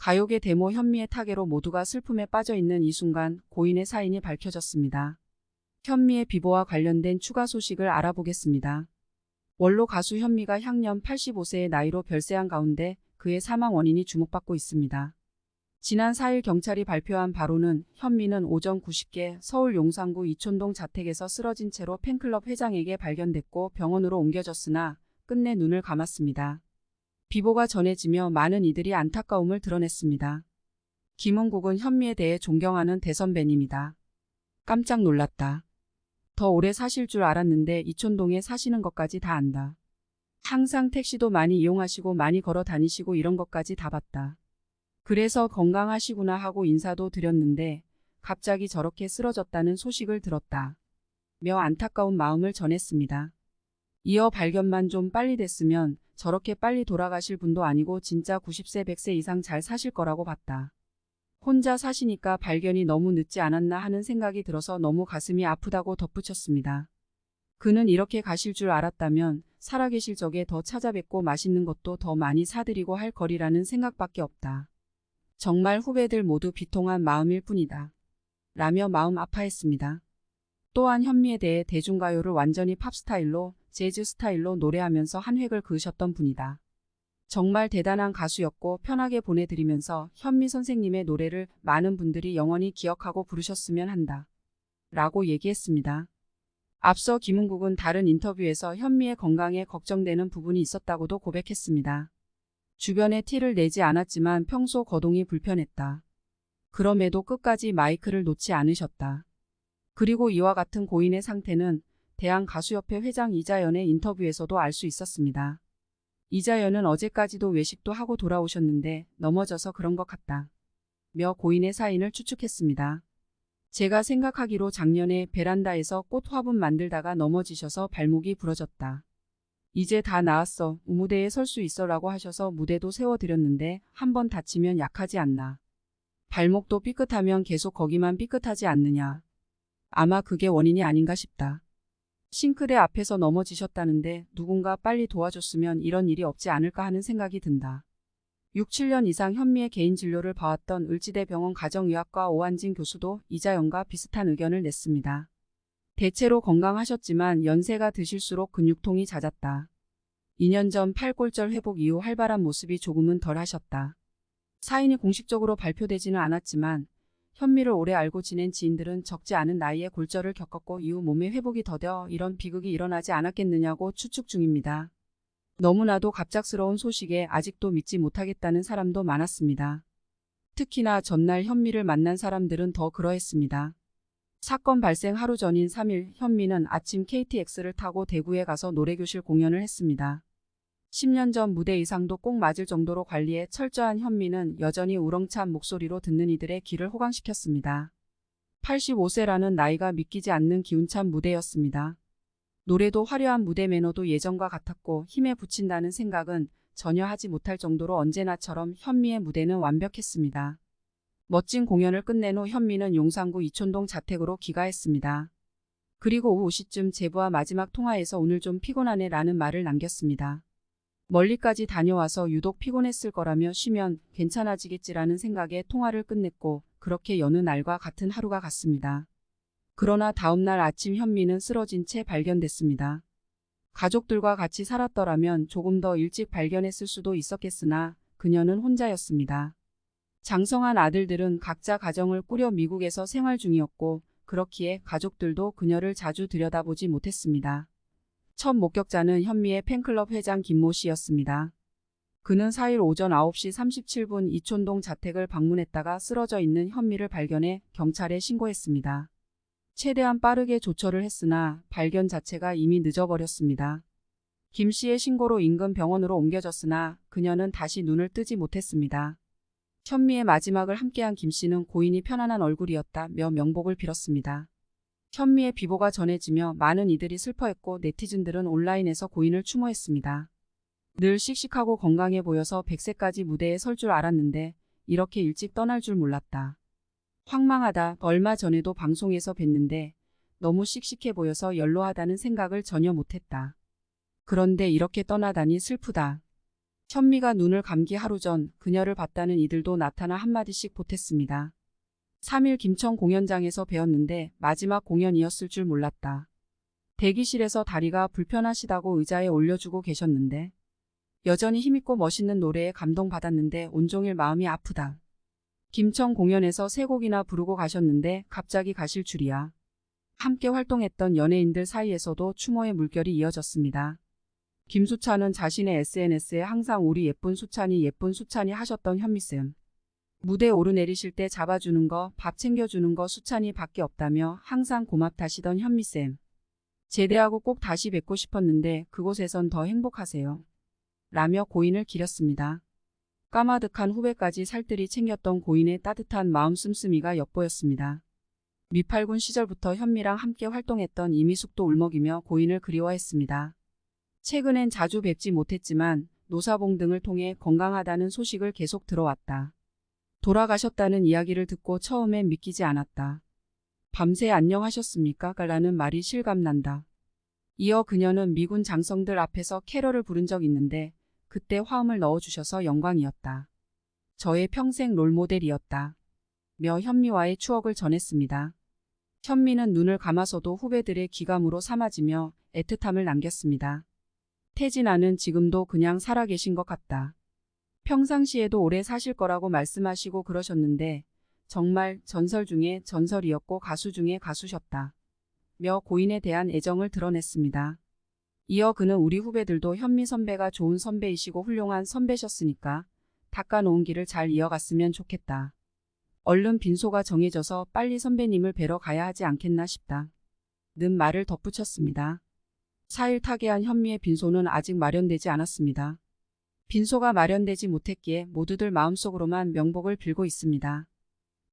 가요계 데모 현미의 타계로 모두가 슬픔에 빠져있는 이 순간 고인의 사인이 밝혀졌습니다. 현미의 비보와 관련된 추가 소식을 알아보겠습니다. 원로 가수 현미가 향년 85세의 나이로 별세한 가운데 그의 사망 원인이 주목받고 있습니다. 지난 4일 경찰이 발표한 바로는 현미는 오전 9시께 서울 용산구 이촌동 자택에서 쓰러진 채로 팬클럽 회장에게 발견됐고 병원으로 옮겨졌으나 끝내 눈을 감았습니다. 비보가 전해지며 많은 이들이 안타까움을 드러냈습니다. 김은국은 현미에 대해 존경하는 대선배님이다. 깜짝 놀랐다. 더 오래 사실 줄 알았는데 이촌동에 사시는 것까지 다 안다. 항상 택시도 많이 이용하시고 많이 걸어 다니시고 이런 것까지 다 봤다. 그래서 건강하시구나 하고 인사도 드렸는데 갑자기 저렇게 쓰러졌다는 소식을 들었다. 며 안타까운 마음을 전했습니다. 이어 발견만 좀 빨리 됐으면 저렇게 빨리 돌아가실 분도 아니고 진짜 90세 100세 이상 잘 사실 거라고 봤다. 혼자 사시니까 발견이 너무 늦지 않았나 하는 생각이 들어서 너무 가슴이 아프다고 덧붙였습니다. 그는 이렇게 가실 줄 알았다면 살아계실 적에 더 찾아뵙고 맛있는 것도 더 많이 사드리고 할 거리라는 생각밖에 없다. 정말 후배들 모두 비통한 마음일 뿐이다. 라며 마음 아파했습니다. 또한 현미에 대해 대중가요를 완전히 팝스타일로 재즈 스타일로 노래하면서 한 획을 그으셨던 분이다. 정말 대단한 가수였고 편하게 보내드리면서 현미 선생님의 노래를 많은 분들이 영원히 기억하고 부르셨으면 한다. 라고 얘기했습니다. 앞서 김은국은 다른 인터뷰에서 현미의 건강에 걱정되는 부분이 있었다고도 고백했습니다. 주변에 티를 내지 않았지만 평소 거동이 불편했다. 그럼에도 끝까지 마이크를 놓지 않으셨다. 그리고 이와 같은 고인의 상태는 대한가수협회 회장 이자연의 인터뷰에서도 알 수 있었습니다. 이자연은 어제까지도 외식도 하고 돌아오셨는데 넘어져서 그런 것 같다. 며 고인의 사인을 추측했습니다. 제가 생각하기로 작년에 베란다에서 꽃 화분 만들다가 넘어지셔서 발목이 부러졌다. 이제 다 나았어. 무대에 설 수 있어 라고 하셔서 무대도 세워드렸는데 한번 다치면 약하지 않나. 발목도 삐끗하면 계속 거기만 삐끗하지 않느냐. 아마 그게 원인이 아닌가 싶다. 싱크대 앞에서 넘어지셨다는데 누군가 빨리 도와줬으면 이런 일이 없지 않을까 하는 생각이 든다. 6, 7년 이상 현미의 개인 진료를 봐왔던 을지대병원 가정의학과 오한진 교수도 이자연과 비슷한 의견을 냈습니다. 대체로 건강하셨지만 연세가 드실수록 근육통이 잦았다. 2년 전 팔골절 회복 이후 활발한 모습이 조금은 덜 하셨다. 사인이 공식적으로 발표되지는 않았지만 현미를 오래 알고 지낸 지인들은 적지 않은 나이에 골절을 겪었고 이후 몸의 회복이 더뎌 이런 비극이 일어나지 않았겠느냐고 추측 중입니다. 너무나도 갑작스러운 소식에 아직도 믿지 못하겠다는 사람도 많았습니다. 특히나 전날 현미를 만난 사람들은 더 그러했습니다. 사건 발생 하루 전인 3일 현미는 아침 KTX를 타고 대구에 가서 노래교실 공연을 했습니다. 10년 전 무대 의상도 꼭 맞을 정도로 관리해 철저한 현미는 여전히 우렁찬 목소리로 듣는 이들의 귀를 호강시켰습니다. 85세라는 나이가 믿기지 않는 기운찬 무대였습니다. 노래도 화려한 무대 매너도 예전과 같았고 힘에 부친다는 생각은 전혀 하지 못할 정도로 언제나처럼 현미의 무대는 완벽했습니다. 멋진 공연을 끝낸 후 현미는 용산구 이촌동 자택으로 귀가했습니다. 그리고 오후 5시쯤 제부와 마지막 통화에서 오늘 좀 피곤하네 라는 말을 남겼습니다. 멀리까지 다녀와서 유독 피곤했을 거라며 쉬면 괜찮아지겠지라는 생각에 통화를 끝냈고 그렇게 여느 날과 같은 하루가 갔습니다. 그러나 다음날 아침 현미는 쓰러진 채 발견됐습니다. 가족들과 같이 살았더라면 조금 더 일찍 발견했을 수도 있었겠으나 그녀는 혼자였습니다. 장성한 아들들은 각자 가정을 꾸려 미국에서 생활 중이었고 그렇기에 가족들도 그녀를 자주 들여다보지 못했습니다. 첫 목격자는 현미의 팬클럽 회장 김모 씨였습니다. 그는 4일 오전 9시 37분 이촌동 자택을 방문했다가 쓰러져 있는 현미를 발견해 경찰에 신고했습니다. 최대한 빠르게 조처를 했으나 발견 자체가 이미 늦어버렸습니다. 김 씨의 신고로 인근 병원으로 옮겨졌으나 그녀는 다시 눈을 뜨지 못했습니다. 현미의 마지막을 함께한 김 씨는 고인이 편안한 얼굴이었다며 명복을 빌었습니다. 현미의 비보가 전해지며 많은 이들이 슬퍼했고 네티즌들은 온라인에서 고인을 추모했습니다. 늘 씩씩하고 건강해 보여서 100세까지 무대에 설 줄 알았는데 이렇게 일찍 떠날 줄 몰랐다. 황망하다. 얼마 전에도 방송에서 뵀는데 너무 씩씩해 보여서 연로하다는 생각을 전혀 못했다. 그런데 이렇게 떠나다니 슬프다. 현미가 눈을 감기 하루 전 그녀를 봤다는 이들도 나타나 한마디씩 보탰습니다. 3일 김천 공연장에서 배웠는데 마지막 공연이었을 줄 몰랐다. 대기실에서 다리가 불편하시다고 의자에 올려주고 계셨는데 여전히 힘있고 멋있는 노래에 감동받았는데 온종일 마음이 아프다. 김천 공연에서 3곡이나 부르고 가셨는데 갑자기 가실 줄이야. 함께 활동했던 연예인들 사이에서도 추모의 물결이 이어졌습니다. 김수찬은 자신의 SNS에 항상 우리 예쁜 수찬이 하셨던 현미쌤. 무대 오르내리실 때 잡아주는 거, 밥 챙겨주는 거 수찬이 밖에 없다며 항상 고맙다시던 현미쌤. 제대하고 꼭 다시 뵙고 싶었는데 그곳에선 더 행복하세요. 라며 고인을 기렸습니다. 까마득한 후배까지 살뜰히 챙겼던 고인의 따뜻한 마음 씀씀이가 엿보였습니다. 미팔군 시절부터 현미랑 함께 활동했던 이미숙도 울먹이며 고인을 그리워했습니다. 최근엔 자주 뵙지 못했지만 노사봉 등을 통해 건강하다는 소식을 계속 들어왔다. 돌아가셨다는 이야기를 듣고 처음엔 믿기지 않았다. 밤새 안녕하셨습니까? 라는 말이 실감난다. 이어 그녀는 미군 장성들 앞에서 캐럴을 부른 적 있는데 그때 화음을 넣어주셔서 영광이었다. 저의 평생 롤모델이었다. 며 현미와의 추억을 전했습니다. 현미는 눈을 감아서도 후배들의 기감으로 삼아지며 애틋함을 남겼습니다. 태진아는 지금도 그냥 살아계신 것 같다. 평상시에도 오래 사실 거라고 말씀하시고 그러셨는데 정말 전설 중에 전설이었고 가수 중에 가수셨다. 며 고인에 대한 애정을 드러냈습니다. 이어 그는 우리 후배들도 현미 선배가 좋은 선배이시고 훌륭한 선배셨으니까 닦아놓은 길을 잘 이어갔으면 좋겠다. 얼른 빈소가 정해져서 빨리 선배님을 뵈러 가야 하지 않겠나 싶다. 는 말을 덧붙였습니다. 4일 타계한 현미의 빈소는 아직 마련되지 않았습니다. 빈소가 마련되지 못했기에 모두들 마음속으로만 명복을 빌고 있습니다.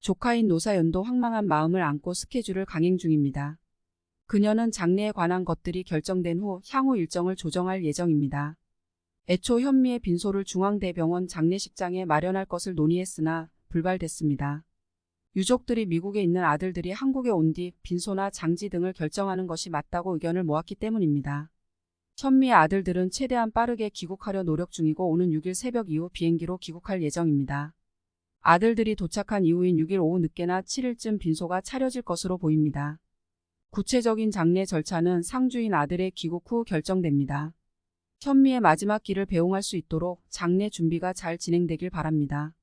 조카인 노사연도 황망한 마음을 안고 스케줄을 강행 중입니다. 그녀는 장례에 관한 것들이 결정된 후 향후 일정을 조정할 예정입니다. 애초 현미의 빈소를 중앙대병원 장례식장에 마련할 것을 논의했으나 불발됐습니다. 유족들이 미국에 있는 아들들이 한국에 온 뒤 빈소나 장지 등을 결정하는 것이 맞다고 의견을 모았기 때문입니다. 현미의 아들들은 최대한 빠르게 귀국하려 노력 중이고 오는 6일 새벽 이후 비행기로 귀국할 예정입니다. 아들들이 도착한 이후인 6일 오후 늦게나 7일쯤 빈소가 차려질 것으로 보입니다. 구체적인 장례 절차는 상주인 아들의 귀국 후 결정됩니다. 현미의 마지막 길을 배웅할 수 있도록 장례 준비가 잘 진행되길 바랍니다.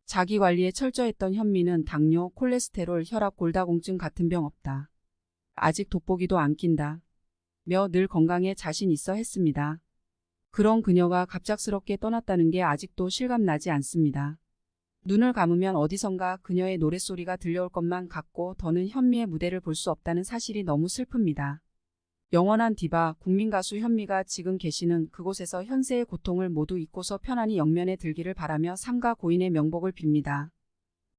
자기 관리에 철저했던 현미는 당뇨, 콜레스테롤, 혈압, 골다공증 같은 병 없다. 아직 돋보기도 안 낀다. 며 늘 건강에 자신 있어 했습니다. 그런 그녀가 갑작스럽게 떠났다는 게 아직도 실감나지 않습니다. 눈을 감으면 어디선가 그녀의 노랫소리가 들려올 것만 같고 더는 현미의 무대를 볼 수 없다는 사실이 너무 슬픕니다. 영원한 디바, 국민가수 현미가 지금 계시는 그곳에서 현세의 고통을 모두 잊고서 편안히 영면에 들기를 바라며 삼가 고인의 명복을 빕니다.